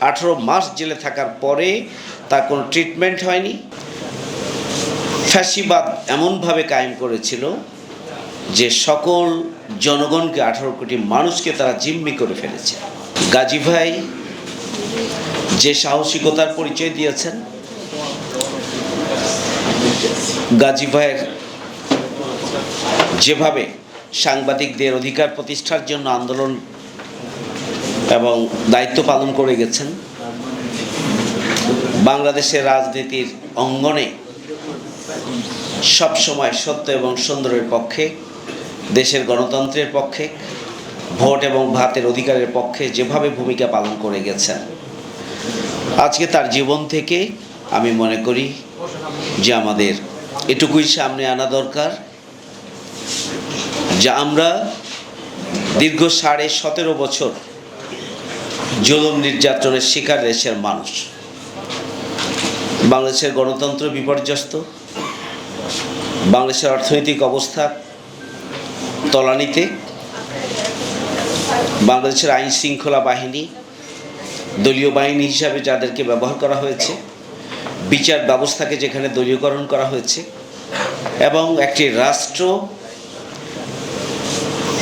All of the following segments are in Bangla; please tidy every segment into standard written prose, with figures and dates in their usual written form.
18 মাস জেলে থাকার পরে তার কোনো ট্রিটমেন্ট হয়নি। ফ্যাসিবাদ এমনভাবে কায়েম করেছিল যে সকল জনগণকে 18 কোটি মানুষকে তারা জিম্মি করে ফেলেছে। গাজী ভাই যে সাহসিকতার পরিচয় দিয়েছেন, গাজী ভাইয়ের যেভাবে সাংবাদিকদের অধিকার প্রতিষ্ঠার জন্য আন্দোলন এবং দায়িত্ব পালন করে গেছেন, বাংলাদেশের রাজনীতির অঙ্গনে সবসময় সত্য এবং সুন্দরের পক্ষে, দেশের গণতন্ত্রের পক্ষে, ভোট এবং ভাতের অধিকারের পক্ষে যেভাবে ভূমিকা পালন করে গেছেন, আজকে তার জীবন থেকে আমি মনে করি যে আমাদের এটুকুই সামনে আনা দরকার যে আমরা দীর্ঘ 17.5 বছর জুলুম নির্যাতনের শিকার দেশের মানুষ। বাংলাদেশের গণতন্ত্র বিপর্যস্ত, বাংলাদেশের অর্থনৈতিক অবস্থা তলানিতে, বাংলাদেশের আইন শৃঙ্খলা বাহিনী দলীয় বাহিনী হিসাবে যাদেরকে ব্যবহার করা হয়েছে, বিচার ব্যবস্থাকে যেখানে দলীয়করণ করা হয়েছে, এবং একটি রাষ্ট্র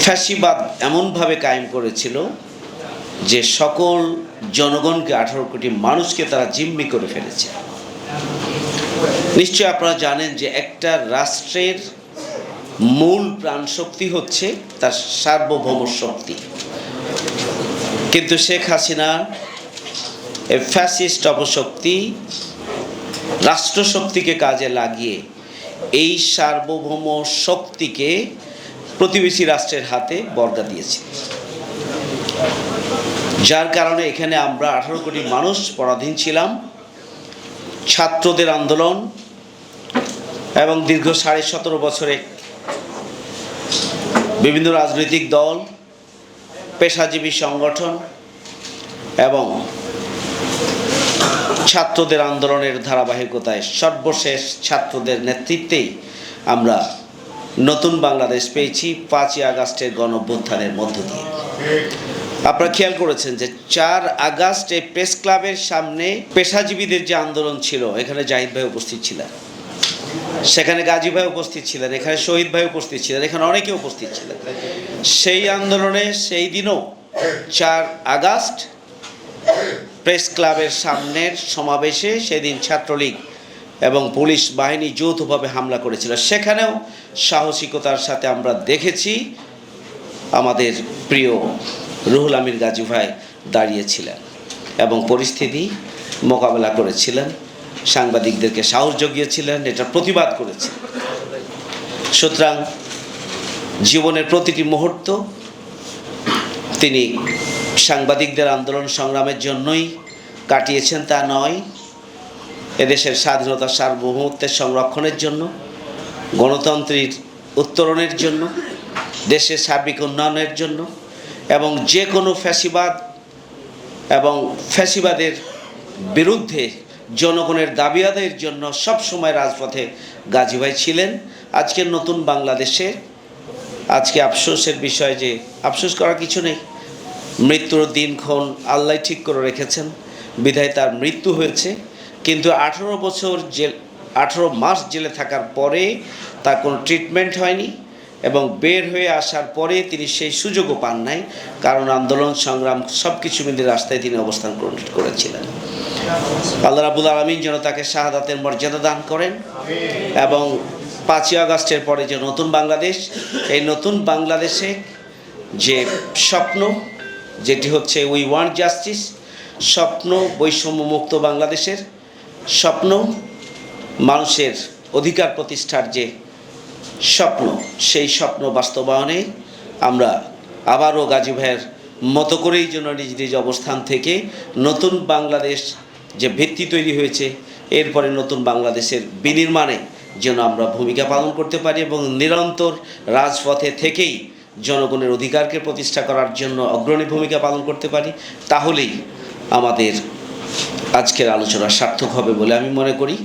ফ্যাসিবাদ এমনভাবে কায়েম করেছিল যে সকল জনগণকে 18 কোটি মানুষকে তারা জিম্মি করে ফেলেছে। নিশ্চয়ই আপনারা জানেন যে একটা রাষ্ট্রের মূল প্রাণশক্তি হচ্ছে তার সার্বভৌম শক্তি, কিন্তু শেখ হাসিনা ফ্যাসিস্ট অপশক্তি রাষ্ট্রশক্তিকে কাজে লাগিয়ে এই সার্বভৌম শক্তিকে প্রতিবেশী রাষ্ট্রের হাতে বর্গা দিয়েছে, যার কারণে এখানে আমরা 18 কোটি মানুষ পরাধীন ছিলাম। ছাত্রদের আন্দোলন এবং দীর্ঘ 17.5 বছরে বিভিন্ন রাজনৈতিক দল, পেশাজীবী সংগঠন এবং ছাত্রদের আন্দোলনের ধারাবাহিকতায় সর্বশেষ ছাত্রদের নেতৃত্বেই আমরা নতুন বাংলাদেশ পেয়েছি 5ই আগস্টের গণঅভ্যুত্থানের মধ্য দিয়ে। আপনারা খেয়াল করেছেন যে 4 আগস্ট এই প্রেস ক্লাবের সামনে পেশাজীবীদের যে আন্দোলন ছিল, এখানে জাহিদ ভাই উপস্থিত ছিলেন, সেখানে গাজী ভাই উপস্থিত ছিলেন, এখানে শহীদ ভাই উপস্থিত ছিলেন, এখানে অনেকে উপস্থিত ছিলেন। সেই আন্দোলনে সেই দিনও 4 আগস্ট প্রেস ক্লাবের সামনের সমাবেশে সেদিন ছাত্রলীগ এবং পুলিশ বাহিনী যৌথভাবে হামলা করেছিল। সেখানেও সাহসিকতার সাথে আমরা দেখেছি আমাদের প্রিয় রুহুল আমিন গাজী ভাই দাঁড়িয়েছিলেন এবং পরিস্থিতি মোকাবেলা করেছিলেন, সাংবাদিকদেরকে সাহস জুগিয়েছিলেন, এটা প্রতিবাদ করেছেন। সুতরাং জীবনের প্রতিটি মুহূর্ত তিনি সাংবাদিকদের আন্দোলন সংগ্রামের জন্যই কাটিয়েছেন তা নয়, এদেশের স্বাধীনতা সার্বভৌমত্বের সংরক্ষণের জন্য, গণতন্ত্রের উত্তরণের জন্য, দেশের সার্বিক উন্নয়নের জন্য এবং যে কোনো ফ্যাসিবাদ এবং ফ্যাসিবাদের বিরুদ্ধে জনগণের দাবি আদায়ের জন্য সবসময় রাজপথে গাজী ভাই ছিলেন। আজকের নতুন বাংলাদেশে আজকে আফসোসের বিষয় যে আফসোস করার কিছু নেই, মৃত্যুর দিনক্ষণ আল্লাহ ঠিক করে রেখেছেন, বিধায় তার মৃত্যু হয়েছে। কিন্তু 18 মাস জেলে থাকার পরে তার কোনো ট্রিটমেন্ট হয়নি এবং বের হয়ে আসার পরে তিনি সেই সুযোগও পান নাই, কারণ আন্দোলন সংগ্রাম সব কিছু মিলে রাস্তায় তিনি অবস্থান করেছিলেন। আল্লাহ রাব্বুল আলামিন যেন তাকে শাহাদাতের মর্যাদা দান করেন এবং 5ই আগস্টের পরে যে নতুন বাংলাদেশ, এই নতুন বাংলাদেশে যে স্বপ্ন, যেটি হচ্ছে উই ওয়ান্ট জাস্টিস, স্বপ্ন বৈষম্যমুক্ত বাংলাদেশের স্বপ্ন, মানুষের অধিকার প্রতিষ্ঠার যে স্বপ্ন, সেই স্বপ্ন বাস্তবায়নে আমরা আবারও গাজী ভাইয়ের মতো করেই যেন নিজ নিজ অবস্থান থেকে নতুন বাংলাদেশ যে ভিত্তি তৈরি হয়েছে, এরপরে নতুন বাংলাদেশের বিনির্মাণে যেন আমরা ভূমিকা পালন করতে পারি এবং নিরন্তর রাজপথে থেকেই জনগণের অধিকারকে প্রতিষ্ঠা করার জন্য অগ্রণী ভূমিকা পালন করতে পারি, তাহলেই আমাদের আজকের আলোচনা সার্থক হবে বলে আমি মনে করি।